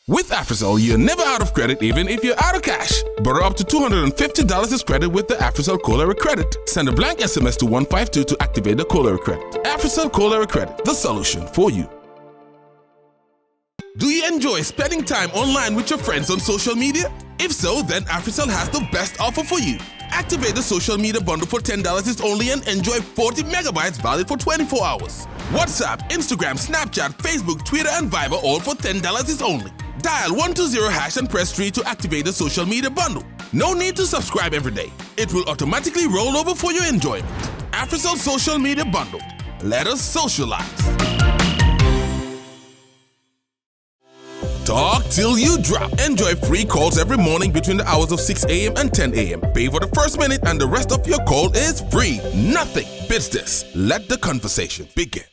With AfriCell, you're never out of credit even if you're out of cash. Borrow up to $250 as credit with the AfriCell Cholera Credit. Send a blank SMS to 152 to activate the Cholera Credit. AfriCell Cholera Credit, the solution for you. Do you enjoy spending time online with your friends on social media? If so, then AfriCell has the best offer for you. Activate the social media bundle for $10 is only and enjoy 40 megabytes valid for 24 hours. WhatsApp, Instagram, Snapchat, Facebook, Twitter, and Viber all for $10 is only. Dial 120# and press 3 to activate the social media bundle. No need to subscribe every day. It will automatically roll over for your enjoyment. AfriCell Social Media Bundle. Let us socialize. Talk till you drop. Enjoy free calls every morning between the hours of 6 a.m. and 10 a.m. Pay for the first minute and the rest of your call is free. Nothing beats this. Let the conversation begin.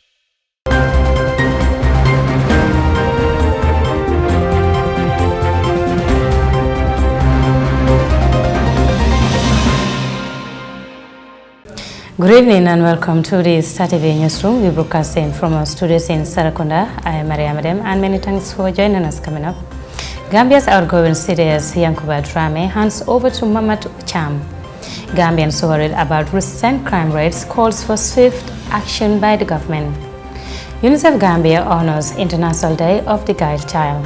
Good evening and welcome to the Star TV Newsroom. We broadcasting from our studios in Sarakunda. I am Maria Madem and many thanks for joining us coming up. Gambia's outgoing CDS Yankuba Drame hands over to Mamadou Cham. Gambians worried about recent crime rates calls for swift action by the government. UNICEF Gambia honors International Day of the Guide Child.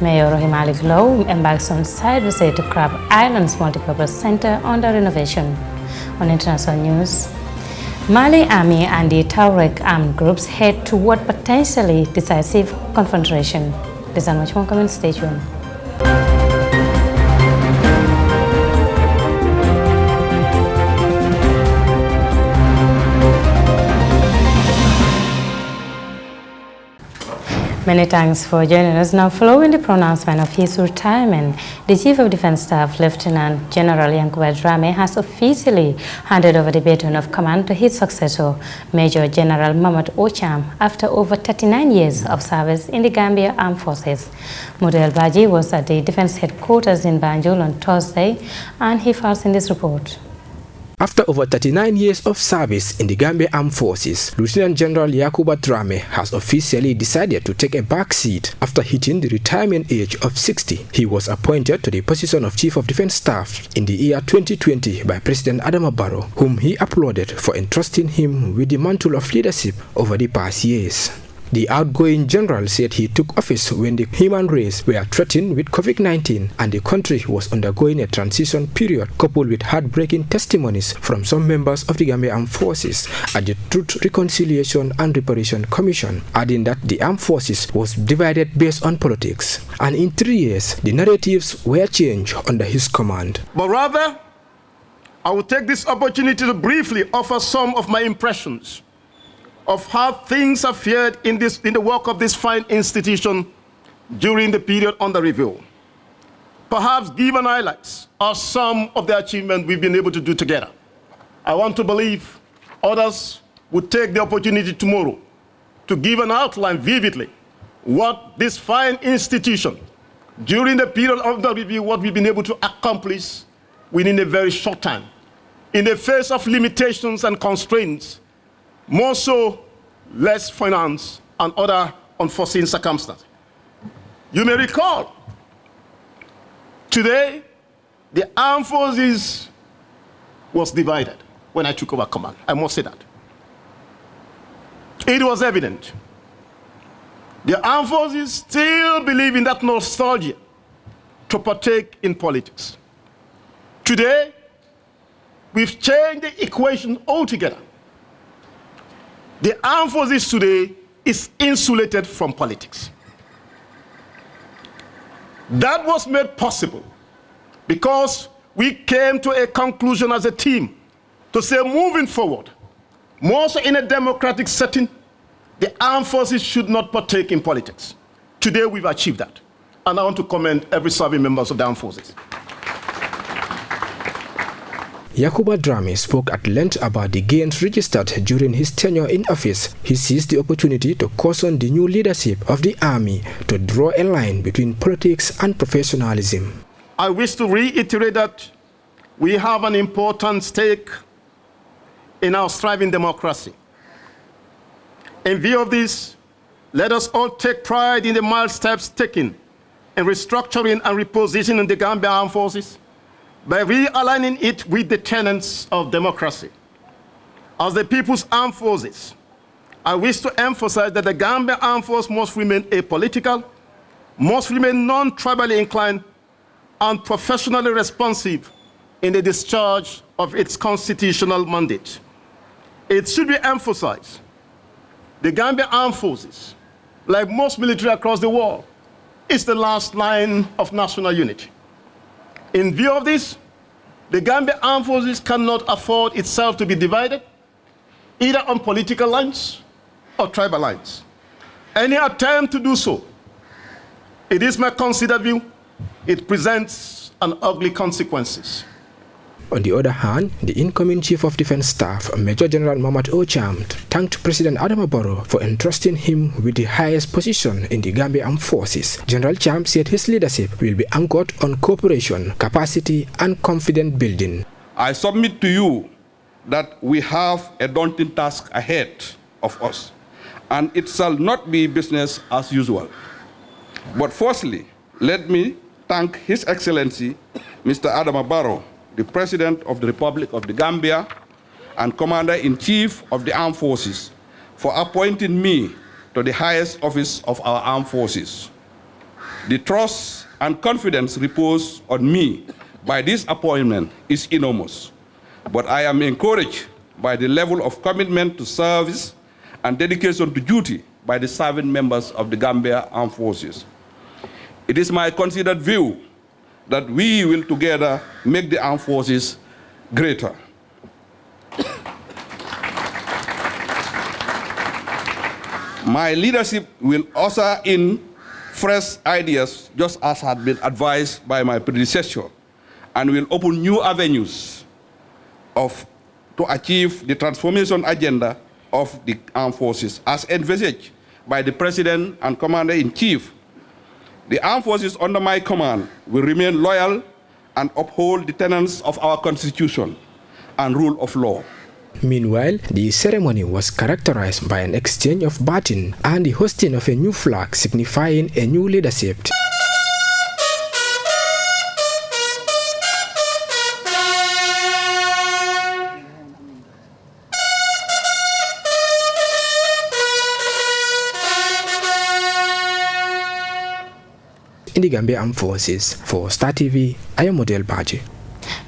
Mayor Rohimalik Low embarks on side visit to Crab Island's multipurpose center under renovation. On international news, Mali Army and the Tuareg armed groups head toward potentially decisive confrontation. This and much more coming. Stay tuned. Many thanks for joining us. Now, following the pronouncement of his retirement, the Chief of Defense Staff, Lieutenant General Yankuba Drame, has officially handed over the baton of command to his successor, Major General Mamadou Ocham, after over 39 years of service in the Gambia Armed Forces. Model Baji was at the Defense Headquarters in Banjul on Thursday, and he files in this report. After over 39 years of service in the Gambia Armed Forces, Lieutenant General Yankuba Drame has officially decided to take a back seat after hitting the retirement age of 60. He was appointed to the position of Chief of Defense Staff in the year 2020 by President Adama Barrow, whom he applauded for entrusting him with the mantle of leadership over the past years. The outgoing general said he took office when the human race were threatened with COVID-19 and the country was undergoing a transition period coupled with heartbreaking testimonies from some members of the Gambia Armed Forces at the Truth, Reconciliation and Reparation Commission, adding that the Armed Forces was divided based on politics. And in 3 years, the narratives were changed under his command. But rather, I will take this opportunity to briefly offer some of my impressions of how things have fared in the work of this fine institution during the period under review. Perhaps give an highlights of some of the achievements we've been able to do together. I want to believe others would take the opportunity tomorrow to give an outline vividly what this fine institution, during the period of the review, what we've been able to accomplish within a very short time, in the face of limitations and constraints, more so less finance and other unforeseen circumstances. You may recall, today, the armed forces was divided when I took over command. I must say that. It was evident. The armed forces still believe in that nostalgia to partake in politics. Today, we've changed the equation altogether. The armed forces today is insulated from politics. That was made possible because we came to a conclusion as a team to say, moving forward, more so in a democratic setting, the armed forces should not partake in politics. Today we've achieved that. And I want to commend every serving members of the armed forces. Yankuba Drame spoke at length about the gains registered during his tenure in office. He seized the opportunity to caution the new leadership of the army to draw a line between politics and professionalism. I wish to reiterate that we have an important stake in our striving democracy. In view of this, let us all take pride in the mild steps taken in restructuring and repositioning the Gambia Armed Forces by realigning it with the tenets of democracy. As the People's Armed Forces, I wish to emphasize that the Gambia Armed Force must remain apolitical, must remain non-tribally inclined, and professionally responsive in the discharge of its constitutional mandate. It should be emphasized, the Gambia Armed Forces, like most military across the world, is the last line of national unity. In view of this, the Gambia Armed Forces cannot afford itself to be divided, either on political lines or tribal lines. Any attempt to do so, it is my considered view, it presents an ugly consequences. On the other hand, the incoming Chief of Defense Staff, Major General Mohamed Ocham, thanked President Adama Barrow for entrusting him with the highest position in the Gambia Armed Forces. General Cham said his leadership will be anchored on cooperation, capacity, and confidence building. I submit to you that we have a daunting task ahead of us, and it shall not be business as usual. But firstly, let me thank His Excellency, Mr. Adama Barrow, the President of the Republic of the Gambia and Commander-in-Chief of the Armed Forces, for appointing me to the highest office of our armed forces. The trust and confidence reposed on me by this appointment is enormous, but I am encouraged by the level of commitment to service and dedication to duty by the serving members of the Gambia Armed Forces. It is my considered view that we will together make the armed forces greater. My leadership will usher in fresh ideas, just as had been advised by my predecessor, and will open new avenues to achieve the transformation agenda of the armed forces, as envisaged by the President and Commander-in-Chief. The armed forces under my command will remain loyal and uphold the tenets of our Constitution and rule of law. Meanwhile, the ceremony was characterized by an exchange of baton and the hosting of a new flag signifying a new leadership. In the Gambia Armed Forces. For Star TV, I am Model Baji.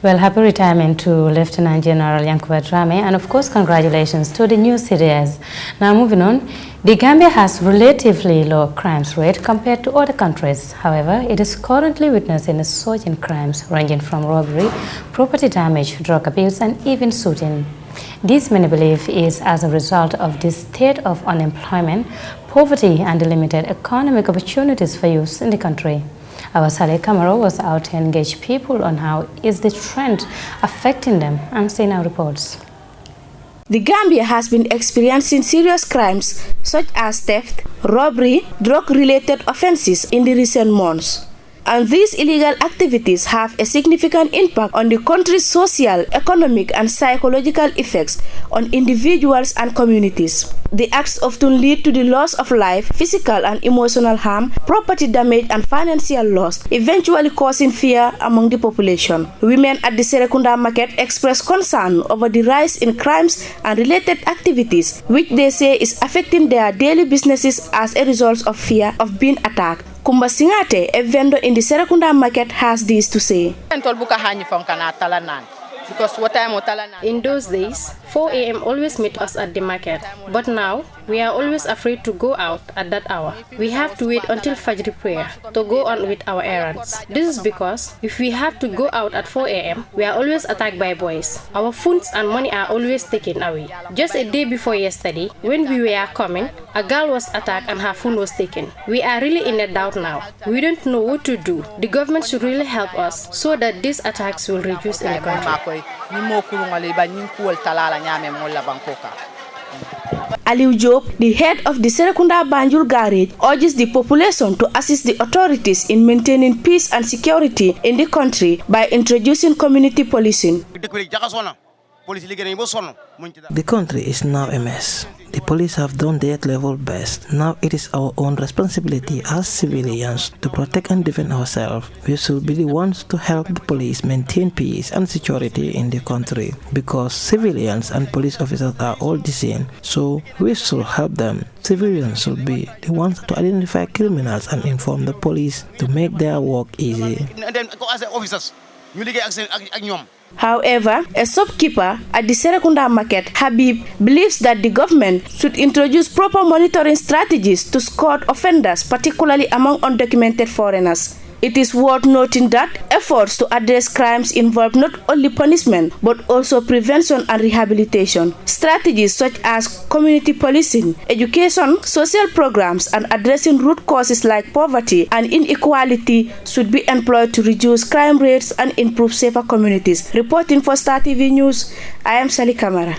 Well, happy retirement to Lieutenant General Yankuba Drame, and of course congratulations to the new CDS. Now moving on, the Gambia has relatively low crimes rate compared to other countries. However, it is currently witnessing a surge in crimes ranging from robbery, property damage, drug abuse, and even shooting. This, many believe, is as a result of the state of unemployment, poverty, and the limited economic opportunities for youth in the country. Our Saleh Kamara was out to engage people on how is the trend affecting them, and see now reports. The Gambia has been experiencing serious crimes such as theft, robbery, drug-related offenses in the recent months. And these illegal activities have a significant impact on the country's social, economic, and psychological effects on individuals and communities. The acts often lead to the loss of life, physical and emotional harm, property damage, and financial loss, eventually causing fear among the population. Women at the Serekunda market express concern over the rise in crimes and related activities, which they say is affecting their daily businesses as a result of fear of being attacked. Kumba Singate, a vendor in the Serekunda market, has this to say. In those days, 4 a.m. always meet us at the market, but now we are always afraid to go out at that hour. We have to wait until Fajr prayer to go on with our errands. This is because if we have to go out at 4 a.m., we are always attacked by boys. Our phones and money are always taken away. Just a day before yesterday, when we were coming, a girl was attacked and her phone was taken. We are really in a doubt now. We don't know what to do. The government should really help us so that these attacks will reduce in the country. Aliu Job, the head of the Serekunda Banjul Garage, urges the population to assist the authorities in maintaining peace and security in the country by introducing community policing. The country is now a mess. The police have done their level best. Now it is our own responsibility as civilians to protect and defend ourselves. We should be the ones to help the police maintain peace and security in the country, because civilians and police officers are all the same, so we should help them. Civilians should be the ones to identify criminals and inform the police to make their work easy. However, a shopkeeper at the Serekunda market, Habib, believes that the government should introduce proper monitoring strategies to scout offenders, particularly among undocumented foreigners. It is worth noting that efforts to address crimes involve not only punishment but also prevention and rehabilitation. Strategies such as community policing, education, social programs, and addressing root causes like poverty and inequality should be employed to reduce crime rates and improve safer communities. Reporting for Star TV News, I am Sally Kamara.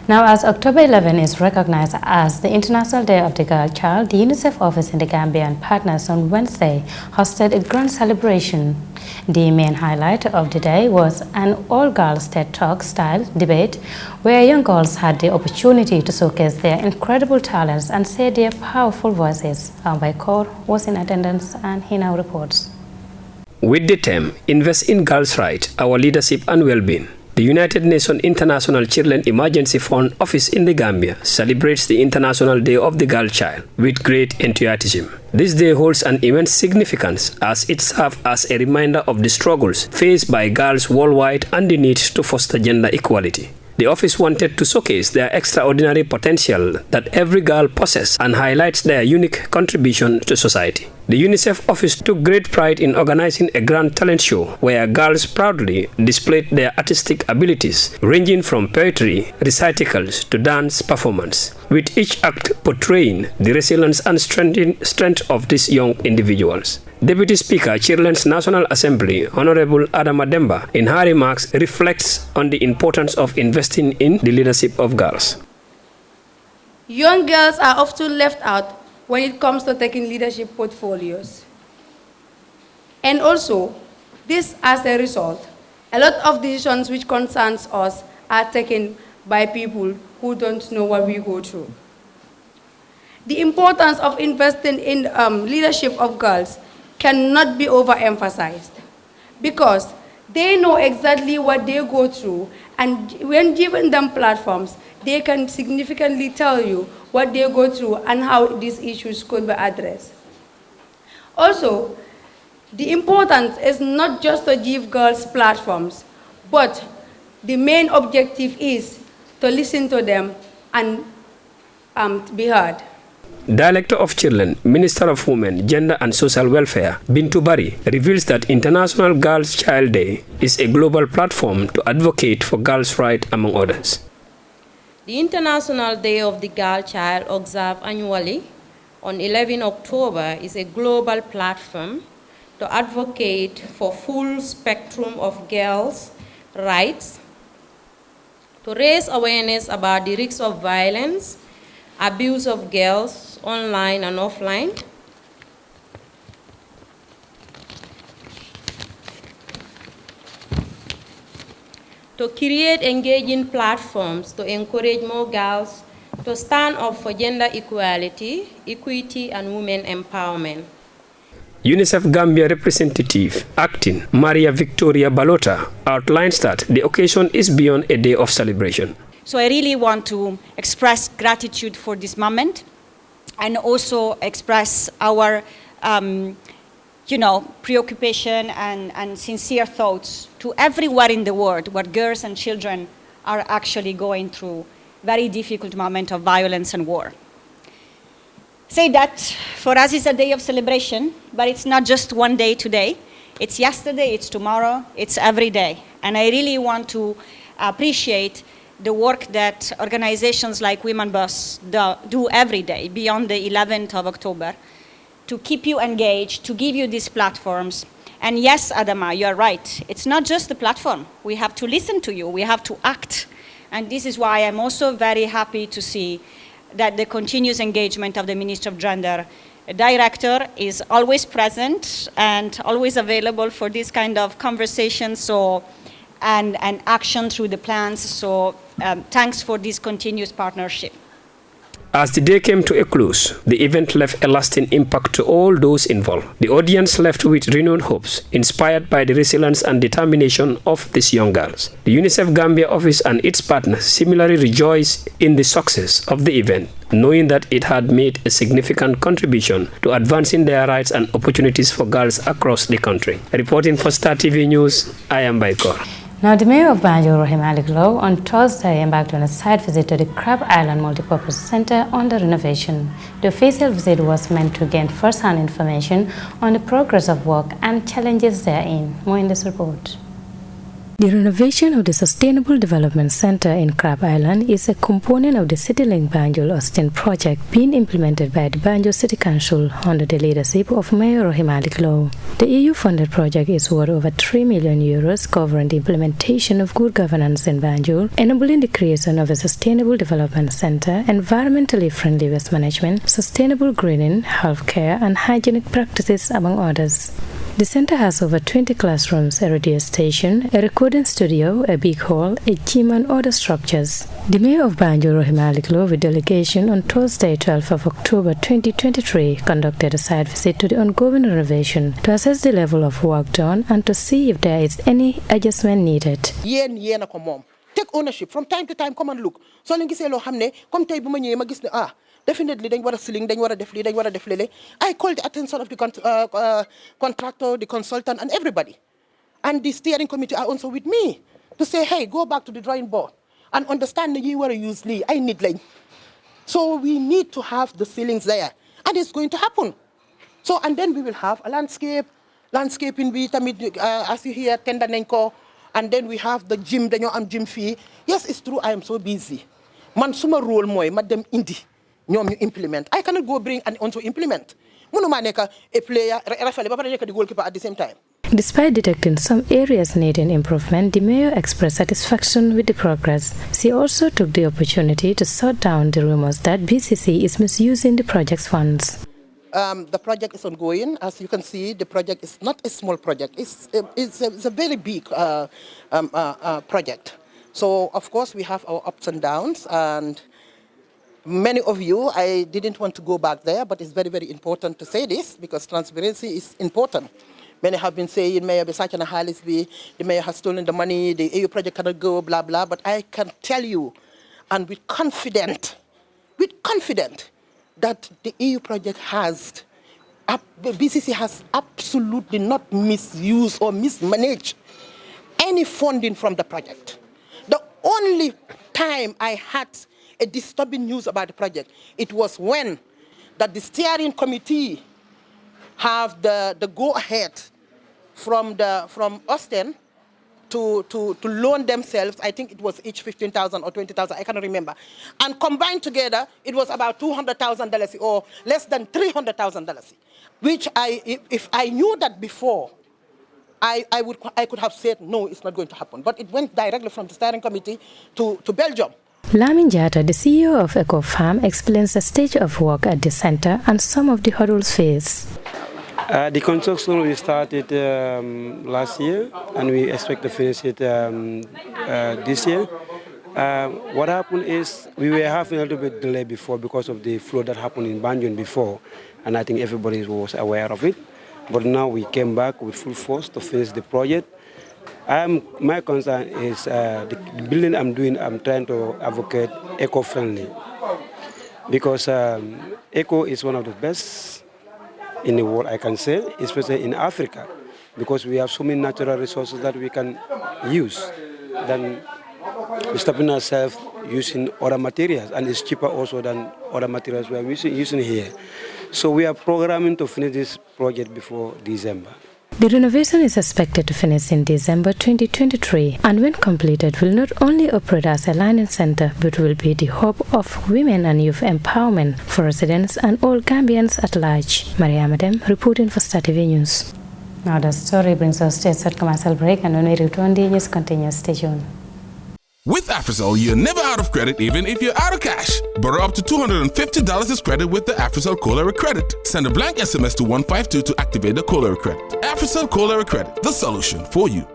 Now, as October 11 is recognized as the International Day of the Girl Child, the UNICEF office in the Gambia and partners on Wednesday hosted a grand celebration. The main highlight of the day was an all-girls TED Talk-style debate where young girls had the opportunity to showcase their incredible talents and say their powerful voices. By Kaur was in attendance and he now reports. With the theme, Invest in Girls' Rights, Our Leadership and Well-being, the United Nations International Children Emergency Fund Office in the Gambia celebrates the International Day of the Girl Child with great enthusiasm. This day holds an immense significance as it serves as a reminder of the struggles faced by girls worldwide and the need to foster gender equality. The office wanted to showcase their extraordinary potential that every girl possesses and highlights their unique contribution to society. The UNICEF office took great pride in organizing a grand talent show where girls proudly displayed their artistic abilities, ranging from poetry, recitals to dance performance, with each act portraying the resilience and strength of these young individuals. Deputy Speaker, Children's National Assembly, Honorable Adama Demba, in her remarks reflects on the importance of investing in the leadership of girls. Young girls are often left out when it comes to taking leadership portfolios. And also, this as a result, a lot of decisions which concerns us are taken by people who don't know what we go through. The importance of investing in leadership of girls cannot be overemphasized because they know exactly what they go through, and when given them platforms, they can significantly tell you what they go through and how these issues could be addressed. Also, the importance is not just to give girls platforms, but the main objective is to listen to them and be heard. Director of Children, Minister of Women, Gender and Social Welfare, Bintu Bari, reveals that International Girls' Child Day is a global platform to advocate for girls' rights, among others. The International Day of the Girl Child, observed annually on 11 October, is a global platform to advocate for full spectrum of girls' rights, to raise awareness about the risks of violence, abuse of girls, online and offline, to create engaging platforms to encourage more girls to stand up for gender equality, equity, and women empowerment. UNICEF Gambia representative acting Maria Victoria Balota outlines that the occasion is beyond a day of celebration. So I really want to express gratitude for this moment and also express our preoccupation and sincere thoughts to everywhere in the world where girls and children are actually going through very difficult moment of violence and war. Say that for us it's a day of celebration, but it's not just one day today. It's yesterday, it's tomorrow, it's every day. And I really want to appreciate the work that organizations like Women Boss do every day beyond the 11th of October to keep you engaged, to give you these platforms. And yes, Adama, you're right. It's not just the platform. We have to listen to you. We have to act. And this is why I'm also very happy to see that the continuous engagement of the Minister of Gender Director is always present and always available for this kind of conversation. So and action through the plans. So thanks for this continuous partnership. As the day came to a close, the event left a lasting impact to all those involved. The audience left with renewed hopes, inspired by the resilience and determination of these young girls. The UNICEF Gambia office and its partners similarly rejoiced in the success of the event, knowing that it had made a significant contribution to advancing their rights and opportunities for girls across the country. Reporting for Star TV News, I am Baikor. Now, the Mayor of Banjul, Rahim Ali Glow, on Thursday embarked on a site visit to the Crab Island Multipurpose Center under renovation. The official visit was meant to gain first-hand information on the progress of work and challenges therein. More in this report. The renovation of the Sustainable Development Center in Crab Island is a component of the CityLink Banjul Austin project being implemented by the Banjul City Council under the leadership of Mayor Rahim Ali Glow. The EU-funded project is worth over €3 million, covering the implementation of good governance in Banjul, enabling the creation of a Sustainable Development Center, environmentally friendly waste management, sustainable greening, healthcare, and hygienic practices, among others. The center has over 20 classrooms, a radio station, a recording studio, a big hall, a gym, and other structures. The Mayor of Banjul, Rahim Ali Glow, with delegation on Thursday, 12th of October 2023, conducted a site visit to the ongoing renovation to assess the level of work done and to see if there is any adjustment needed. Take ownership from time to time. Come and look. So lengi se lo xamne comme tay buma ñëwé ma gis ne definitely dañ wara ceiling dañ wara def li dañ wara def lele. I called the attention of the contractor, the consultant, and everybody. And the steering committee are also with me to say, hey, go back to the drawing board and understand that you were use Lee. I need lane. So we need to have the ceilings there. And it's going to happen. So, and then we will have a landscaping with, as you hear, tender nenko. And then we have the gym, the gym fee. Yes, it's true, I am so busy. Man, suma role moy, madam indi, nyom you implement. I cannot go bring and also implement. Munumaneka a player, the goalkeeper at the same time. Despite detecting some areas needing improvement, the mayor expressed satisfaction with the progress. She also took the opportunity to shut down the rumors that BCC is misusing the project's funds. The project is ongoing. As you can see, the project is not a small project. It's a very big project. So, of course, we have our ups and downs. And many of you, I didn't want to go back there, but it's very, very important to say this because transparency is important. Many have been saying, Mayor Besachana Halisby, the mayor has stolen the money, the EU project cannot go, blah, blah. But I can tell you, and with confidence, that the EU project has, BCC has absolutely not misused or mismanaged any funding from the project. The only time I had a disturbing news about the project, it was when that the steering committee have the go-ahead from Austin to loan themselves. I think it was each 15,000 or 20,000, I cannot remember. And combined together, it was about $200,000 or less than $300,000, which if I knew that before, I could have said, no, it's not going to happen. But it went directly from the steering committee to Belgium. Lamin Jata, the CEO of Eco Farm, explains the stage of work at the center and some of the hurdles faced. The construction we started last year, and we expect to finish it this year. What happened is we were having a little bit delay before because of the flood that happened in Banjul before, and I think everybody was aware of it. But now we came back with full force to finish the project. My concern is the building I'm doing, I'm trying to advocate eco-friendly because eco is one of the best in the world, I can say, especially in Africa, because we have so many natural resources that we can use. Then we're stopping ourselves using other materials, and it's cheaper also than other materials we are using here. So we are programming to finish this project before December. The renovation is expected to finish in December 2023, and when completed will not only operate as a learning center, but will be the hub of women and youth empowerment for residents and all Gambians at large. Maria Madem, reporting for Star TV News. Now the story brings us to a short commercial break, and when we return, the news continues. Stay tuned. With AfriCell, you're never out of credit even if you're out of cash. Borrow up to $250 as credit with the AfriCell Cholera Credit. Send a blank SMS to 152 to activate the Cholera Credit. AfriCell Cholera Credit, the solution for you.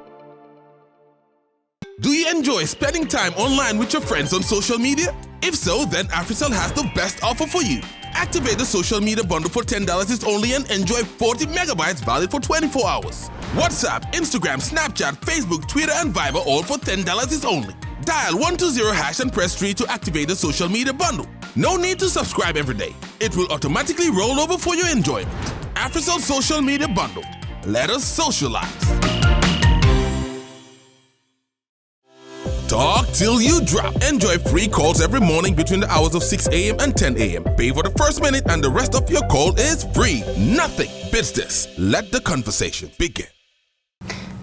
Do you enjoy spending time online with your friends on social media? If so, then AfriCell has the best offer for you. Activate the social media bundle for $10 is only and enjoy 40 megabytes valid for 24 hours. WhatsApp, Instagram, Snapchat, Facebook, Twitter, and Viber all for $10 is only. Dial 120# and press 3 to activate the social media bundle. No need to subscribe every day. It will automatically roll over for your enjoyment. AfriCell Social Media Bundle. Let us socialize. Talk till you drop. Enjoy free calls every morning between the hours of 6 a.m. and 10 a.m. Pay for the first minute and the rest of your call is free. Nothing beats this. Let the conversation begin.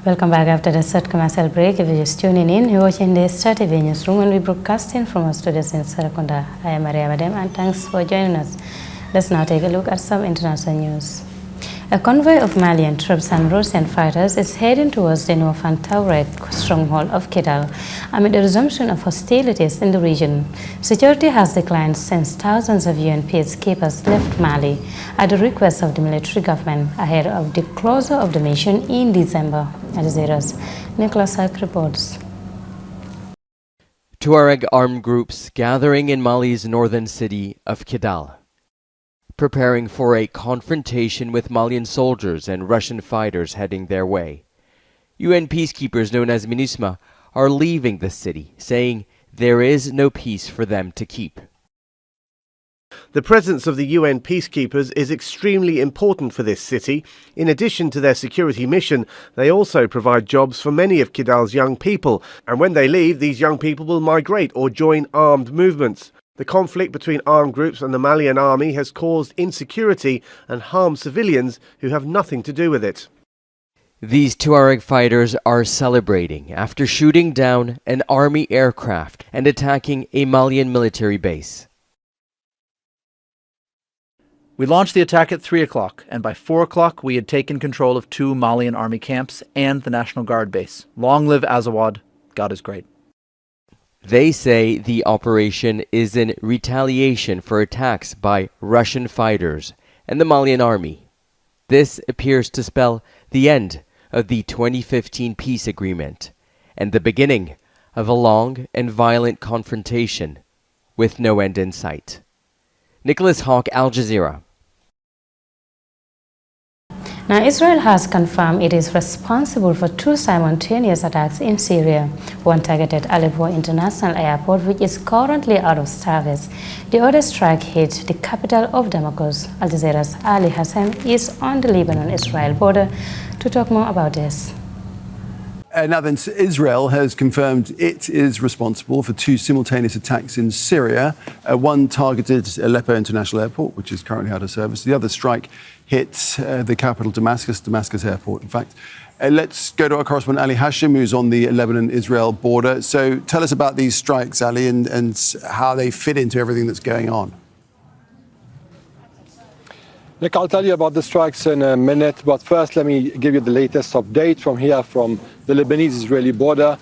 Welcome back after the short commercial break. If you're just tuning in, you're watching the Star TV Newsroom and we're broadcasting from our studios in Serekunda. I am Maria Madem and thanks for joining us. Let's now take a look at some international news. A convoy of Malian troops and Russian fighters is heading towards the northern Tuareg stronghold of Kidal amid the resumption of hostilities in the region. Security has declined since thousands of UN peacekeepers left Mali at the request of the military government ahead of the closure of the mission in December. Al Jazeera's Nicholas Hack reports. Tuareg armed groups gathering in Mali's northern city of Kidal, preparing for a confrontation with Malian soldiers and Russian fighters heading their way. UN peacekeepers known as MINUSMA are leaving the city, saying there is no peace for them to keep. The presence of the UN peacekeepers is extremely important for this city. In addition to their security mission, they also provide jobs for many of Kidal's young people, and when they leave, these young people will migrate or join armed movements. The conflict between armed groups and the Malian army has caused insecurity and harmed civilians who have nothing to do with it. These Tuareg fighters are celebrating after shooting down an army aircraft and attacking a Malian military base. We launched the attack at 3 o'clock, and by 4 o'clock we had taken control of 2 Malian army camps and the National Guard base. Long live Azawad. God is great. They say the operation is in retaliation for attacks by Russian fighters and the Malian army. This appears to spell the end of the 2015 peace agreement and the beginning of a long and violent confrontation with no end in sight. Nicholas Hawk, Al Jazeera. Now, Israel has confirmed it is responsible for 2 simultaneous attacks in Syria. One targeted Aleppo International Airport, which is currently out of service. The other strike hit the capital of Damascus. Al Jazeera's Ali Hassan is on the Lebanon-Israel border to talk more about this. Now then, Israel has confirmed it is responsible for 2 simultaneous attacks in Syria. One targeted Aleppo International Airport, which is currently out of service. The other strike hit the capital, Damascus Airport, in fact. Let's go to our correspondent, Ali Hashim, who's on the Lebanon-Israel border. So tell us about these strikes, Ali, and how they fit into everything that's going on. Nick, I'll tell you about the strikes in a minute, but first let me give you the latest update from here, from the Lebanese-Israeli border.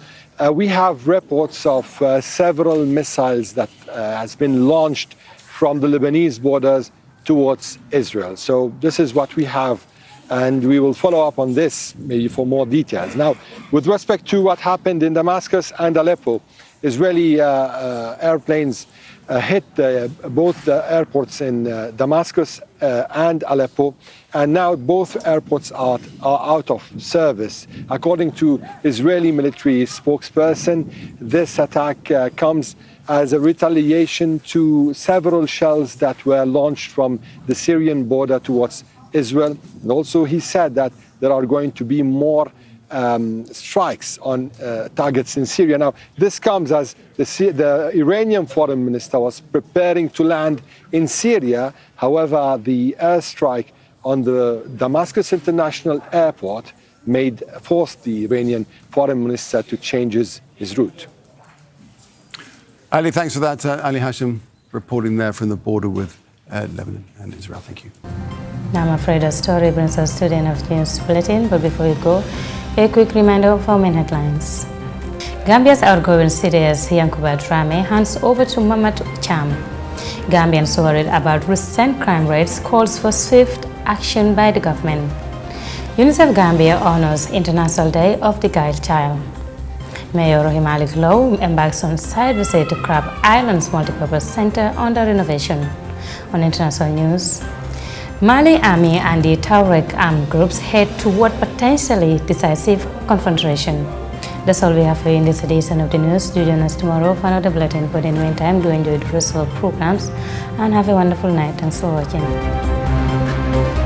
We have reports of several missiles that has been launched from the Lebanese borders towards Israel. So this is what we have, and we will follow up on this maybe for more details. Now, with respect to what happened in Damascus and Aleppo, Israeli airplanes hit both the airports in Damascus and Aleppo, and now both airports are out of service. According to Israeli military spokesperson, this attack comes as a retaliation to several shells that were launched from the Syrian border towards Israel. And also he said that there are going to be more strikes on targets in Syria. Now, this comes as the Iranian foreign minister was preparing to land in Syria. However, the airstrike on the Damascus International Airport forced the Iranian foreign minister to change his route. Ali, thanks for that. Ali Hashim reporting there from the border with Lebanon and Israel. Thank you. Now, I'm afraid our story brings us to the end of the news bulletin, but before we go, a quick reminder of our main headlines. Gambia's outgoing CDS Yankuba Drame hands over to Mamadou Cham. Gambians worried about recent crime rates calls for swift action by the government. UNICEF Gambia honors International Day of the Girl Child. Mayor Malik Low embarks on site visit to Crab Island's multipurpose center under renovation. On international news, Mali Army and the Tuareg armed groups head toward potentially decisive confrontation. That's all we have for you in this edition of the news. Do join us tomorrow for another bulletin. But in the meantime, do enjoy the rest of our programs and have a wonderful night. Thanks for watching.